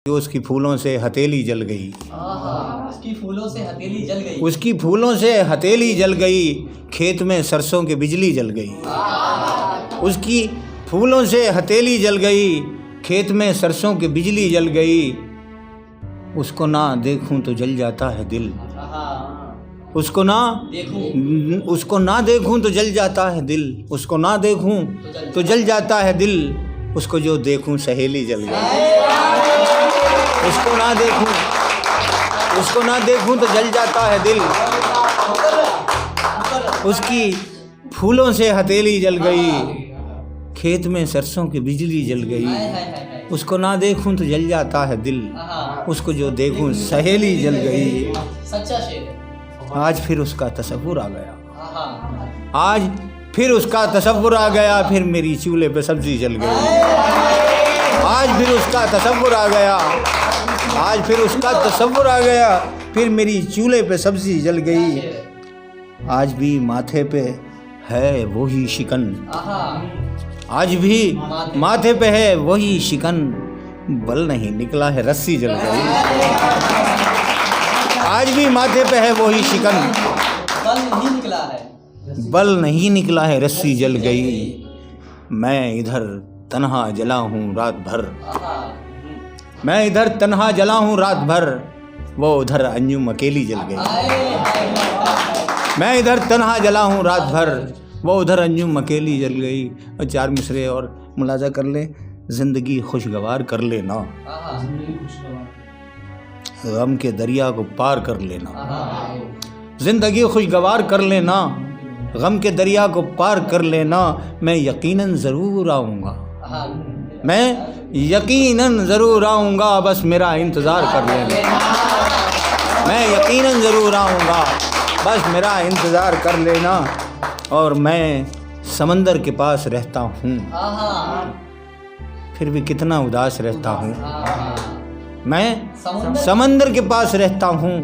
उसकी फूलों से हथेली जल गई। उसकी फूलों से हथेली जल गई। उसकी फूलों से हथेली जल गई, खेत में सरसों की बिजली जल गई। उसकी फूलों से हथेली जल गई, खेत में सरसों की बिजली जल गई। उसको ना देखूं तो जल जाता है दिल, उसको ना देखूं तो जल जाता है दिल, उसको ना देखूं तो जल जाता है दिल। उसको जो देखूं सहेली जल गई। उसको ना देखूं तो जल जाता है दिल। उसकी फूलों से हथेली जल गई, खेत में सरसों की बिजली जल गई। उसको ना देखूं तो जल जाता है दिल, उसको जो देखूं सहेली जल गई। सच्चा शेर। आज फिर उसका तसव्वुर आ गया, आज फिर उसका तसव्वुर आ गया, फिर मेरी चूल्हे पे सब्जी जल गई। आज फिर उसका तसव्वुर आ गया, आज फिर उसका तसव्वुर आ गया, फिर मेरी चूल्हे पे सब्जी जल गई। आज भी माथे पे है वही शिकन, आज भी माथे पे है वही शिकन, बल नहीं निकला है रस्सी जल गई। आज भी माथे पे है वही शिकन, बल नहीं निकला है, बल नहीं निकला है रस्सी जल गई। मैं इधर तन्हा जला हूँ रात भर, मैं इधर तन्हा जला हूँ रात भर, वो उधर अंजुम अकेली जल गई। मैं इधर तन्हा जला हूँ रात भर, वो उधर अंजुम अकेली जल गई। और चार मिसरे और मुलाजा कर ले। जिंदगी खुशगवार कर लेना, गम के दरिया को पार कर लेना। जिंदगी खुशगवार कर लेना, गम के दरिया को पार कर लेना। मैं यकीनन ज़रूर आऊँगा, मैं यकीनन ज़रूर आऊँगा, बस मेरा इंतज़ार कर लेना। मैं यकीनन ज़रूर आऊँगा, बस मेरा इंतज़ार कर लेना। और मैं समंदर के पास रहता हूँ, फिर भी कितना उदास रहता हूँ। मैं समंदर के पास रहता हूँ,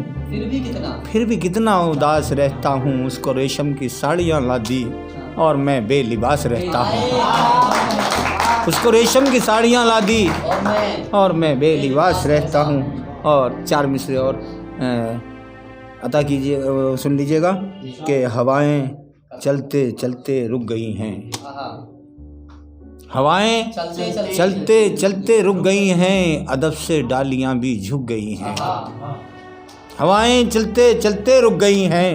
फिर भी कितना उदास रहता हूँ। उसको रेशम की साड़ियाँ ला दी और मैं बेलिबास रहता हूँ। उसको रेशम की साड़ियाँ ला दी और मैं बेलिबास रहता हूँ। और चार मिसरे और अता कीजिए, सुन लीजिएगा कि हवाएं चलते चलते रुक गई हैं, हवाएं चलते चलते रुक गई हैं, अदब से डालियां भी झुक गई हैं। हवाएं चलते चलते रुक गई हैं,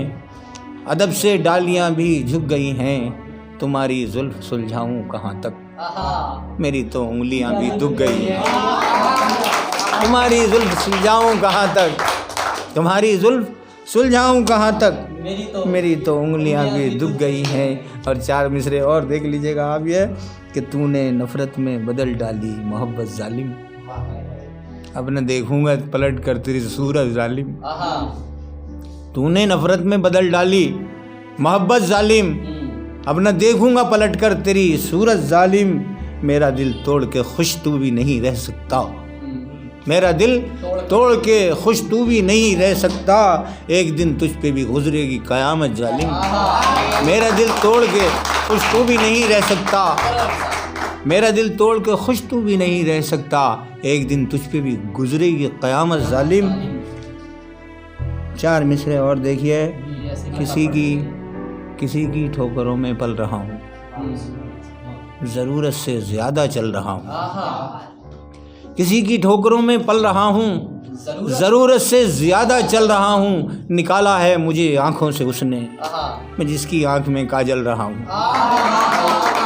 अदब से डालियां भी झुक गई हैं। तुम्हारी जुल्फ सुलझाऊं कहाँ तक, मेरी तो उंगलियां भी दुख गई हैं। तुम्हारी जुल्फ सुलझाऊं कहाँ तक, तुम्हारी जुल्फ सुलझाऊं कहाँ तक, मेरी तो उंगलियां भी दुख गई हैं। और चार मिसरे और देख लीजिएगा आप ये कि तूने नफ़रत में बदल डाली मोहब्बत जालिम, अब न देखूंगा पलट कर तेरी सूरत जालिम। तूने नफ़रत में बदल डाली मोहब्बत जालिम, अब न देखूंगा पलट कर तेरी सूरत जालिम। मेरा दिल तोड़ के खुश तू भी नहीं रह सकता, मेरा दिल तोड़ के खुश तू भी नहीं रह सकता, एक दिन तुझ पे भी गुजरेगी क़यामत जालिम। मेरा दिल तोड़ के खुश तू भी नहीं रह सकता, मेरा दिल तोड़ के खुश तू भी नहीं रह सकता, एक दिन तुझ पे भी गुजरेगी क़यामत जालिम। चार मिसरे और देखिए। किसी की ठोकरों में पल रहा हूँ, ज़रूरत से ज़्यादा चल रहा हूँ। किसी की ठोकरों में पल रहा हूँ, ज़रूरत से ज़्यादा चल रहा हूँ। निकाला है मुझे आँखों से उसने, मैं जिसकी आँख में काजल रहा हूँ।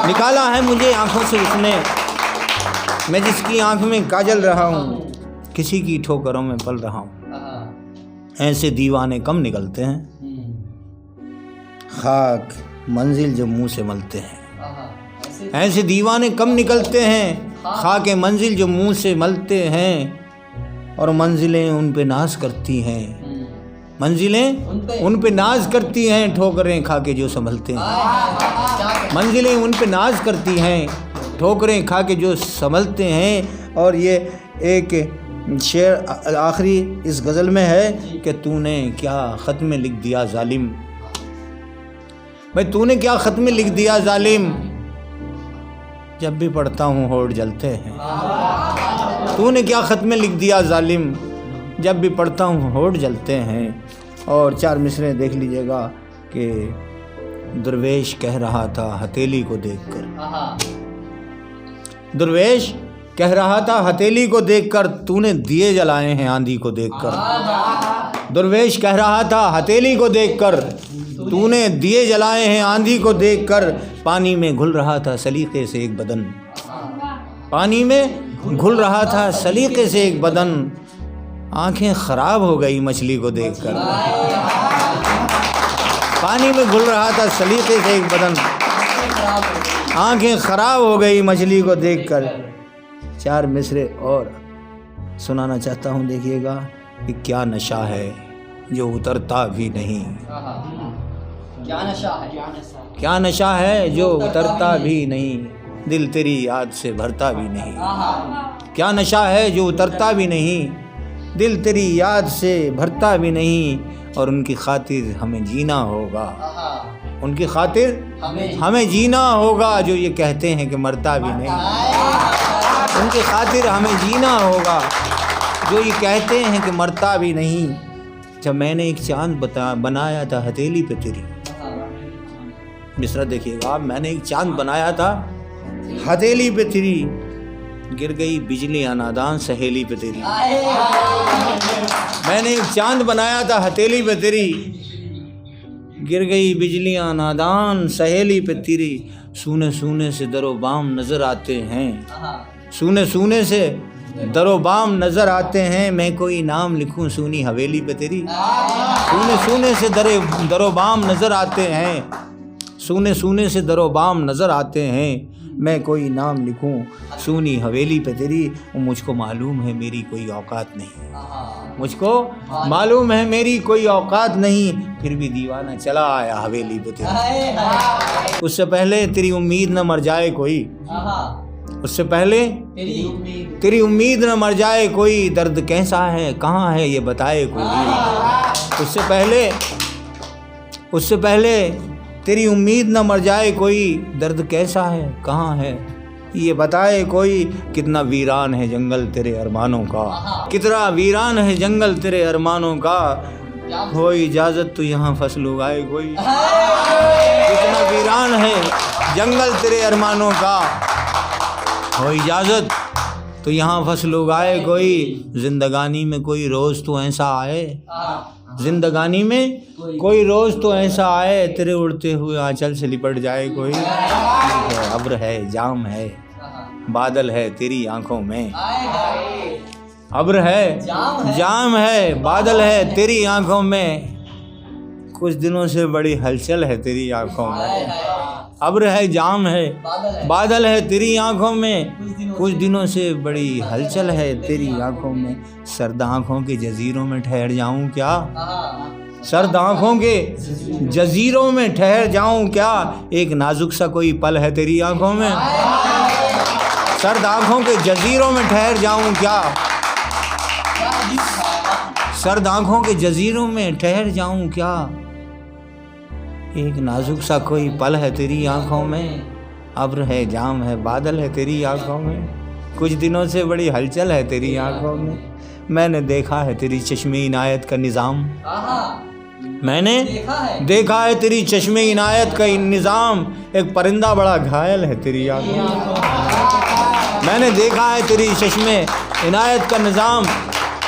निकाला है मुझे आँखों से उसने, मैं जिसकी आँख में काजल रहा हूँ। किसी की ठोकरों में पल रहा हूँ। ऐसे दीवाने कम निकलते हैं, खाक मंजिल जो मुँह से मलते हैं। ऐसे दीवाने कम निकलते हैं, खाके मंजिल जो मुंह से मलते हैं। और मंजिलें उन पे नाज करती हैं, मंजिलें उन पे नाज करती हैं, ठोकरें खाके जो संभलते हैं। मंजिलें उन पे नाज करती हैं, ठोकरें खाके जो संभलते हैं। और ये एक शेर आखिरी इस गज़ल में है कि तूने क्या ख़त में लिख दिया जालिम, भाई तूने क्या ख़त में लिख दिया जालिम। जब भी पढ़ता हूँ होठ जलते हैं, तूने क्या ख़त में लिख दिया ज़ालिम, जब भी पढ़ता हूँ होठ जलते हैं। और 4 मिसरे देख लीजिएगा कि दरवेश कह रहा था हथेली को देखकर, दरवेश कह रहा था हथेली को देखकर, तूने दिए जलाए हैं आंधी को देखकर। दरवेश कह रहा था हथेली को देखकर, तूने दिए जलाए हैं आंधी को देखकर। पानी में घुल रहा था सलीके से एक बदन, पानी में घुल रहा था सलीके से एक बदन, आंखें खराब हो गई मछली को देखकर। पानी में घुल रहा था सलीके से एक बदन, आंखें खराब हो गई मछली को देखकर। 4 मिसरे और सुनाना चाहता हूँ, देखिएगा कि क्या नशा है जो उतरता भी नहीं, क्या नशा है, क्या नशा है जो उतरता भी नहीं, दिल तेरी याद से भरता भी नहीं। क्या नशा है जो उतरता भी नहीं, दिल तेरी याद से भरता भी नहीं। और उनकी खातिर हमें जीना होगा, उनकी खातिर हमें जीना होगा, जो ये कहते हैं कि मरता भी नहीं। उनकी खातिर हमें जीना होगा, जो ये कहते हैं कि मरता भी नहीं। जब मैंने एक चांद बनाया था हथेली पे तेरी, मिसरा देखिएगा, मैंने एक चांद बनाया था हथेली पे तेरी, गिर गई बिजली नादान सहेली पे तेरी। मैंने एक चांद बनाया था हथेली पे तेरी, गिर गई बिजलियां नादान सहेली पे तेरी। सूने सूने से दरो बाम नजर आते हैं, सूने सूने से दरो बाम नजर आते हैं, मैं कोई नाम लिखूं सूनी हवेली पे तेरी। सूने सूने से दरो बाम नजर आते हैं, सूने सूने से दरो बाम नजर आते हैं, मैं कोई नाम लिखूं सूनी हवेली पे तेरी। मुझको मालूम है मेरी कोई औकात नहीं, मुझको मालूम है मेरी कोई औकात नहीं, फिर भी दीवाना चला आया हवेली पे तेरी। उससे पहले तेरी उम्मीद न मर जाए कोई, उससे पहले तेरी उम्मीद न मर जाए कोई, दर्द कैसा है कहाँ है ये बताए कोई। उससे पहले तेरी उम्मीद न मर जाए कोई, दर्द कैसा है कहाँ है ये बताए कोई। कितना वीरान है जंगल तेरे अरमानों का, कितना वीरान है जंगल तेरे अरमानों का, हो इजाज़त तो यहाँ फसल उगाए कोई। कितना वीरान है जंगल तेरे अरमानों का, हो इजाज़त तो यहाँ फसल उगाए कोई। जिंदगानी में कोई रोज़ तो ऐसा आए, जिंदगानी में कोई रोज़ तो ऐसा आए, तेरे उड़ते हुए आंचल से लिपट जाए कोई। अब्र है जाम है बादल है तेरी आंखों में, अब्र है जाम है बादल है तेरी आंखों में, कुछ दिनों से बड़ी हलचल है तेरी आंखों में। अब्र है जाम है बादल है तेरी आंखों में, कुछ दिनों से बड़ी हलचल है तेरी आंखों में। सर्द आंखों के जजीरों में ठहर जाऊं क्या, सर्द आंखों के जजीरों में ठहर जाऊं क्या, एक नाजुक सा कोई पल है तेरी आंखों में। सर्द आंखों के जजीरों में ठहर जाऊं क्या, सर्द आंखों के जजीरों में ठहर जाऊं क्या, एक नाजुक सा कोई पल है तेरी आंखों में। अब्र है जाम है बादल है तेरी आंखों में, कुछ दिनों से बड़ी हलचल है तेरी आंखों में। मैंने देखा है तेरी चश्मे इनायत का निज़ाम, मैंने देखा है तेरी चश्मे इनायत का निज़ाम, एक परिंदा बड़ा घायल है तेरी आंखों में। मैंने देखा है तेरी चश्मे इनायत का निज़ाम,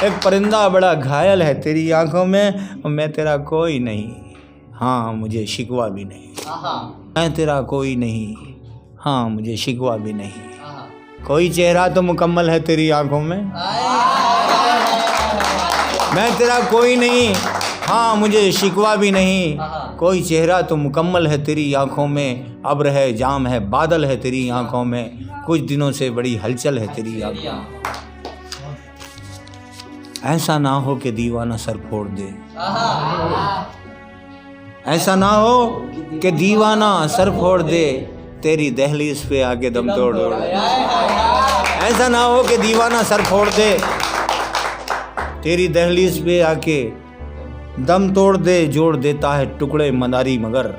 एक परिंदा बड़ा घायल है तेरी आंखों में। मैं तेरा कोई नहीं, हाँ मुझे शिकवा भी नहीं, मैं तेरा कोई नहीं, हाँ मुझे शिकवा भी नहीं। कोई चेहरा तो मुकम्मल है तेरी आंखों में, मैं तेरा कोई नहीं, हाँ मुझे शिकवा भी नहीं। कोई चेहरा तो मुकम्मल है तेरी आंखों में, अब्र है जाम है बादल है तेरी आंखों में, कुछ दिनों से बड़ी हलचल है तेरी आंखों में। ऐसा ना हो कि दीवाना सर फोड़ दे, ऐसा ना हो कि दीवाना सर फोड़ दे, तेरी दहलीज पे आके दम तोड़ दे। ऐसा ना हो कि दीवाना सर फोड़ दे, तेरी दहलीज पे आके दम तोड़ दे। जोड़ देता है टुकड़े मदारी मगर,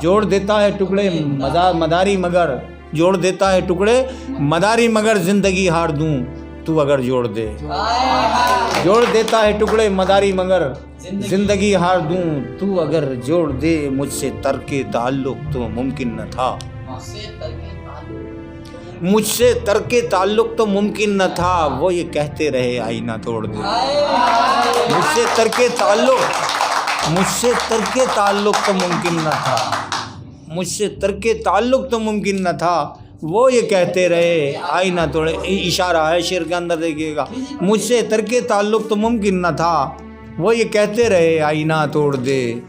जोड़ देता है टुकड़े मदारी मगर, जोड़ देता है टुकड़े मदारी मगर, जिंदगी हार दूं तू अगर जोड़ दे। जोड़ देता है टुकड़े मदारी मगर जिंदगी हार दूं, तू अगर जोड़ दे। मुझसे तर्के ताल्लुक तो मुमकिन न था, मुझसे तर्के ताल्लुक तो मुमकिन न था। वो ये कहते रहे आईना तोड़ दे। मुझसे तर्के ताल्लुक, मुझसे तर्के ताल्लुक तो मुमकिन न था, मुझसे तर्के ताल्लुक तो मुमकिन न था। वो ये कहते रहे आईना तोड़े। इशारा है शेर के अंदर, देखिएगा। मुझसे तर्के ताल्लुक तो मुमकिन न था, वो ये कहते रहे आईना तोड़ दे।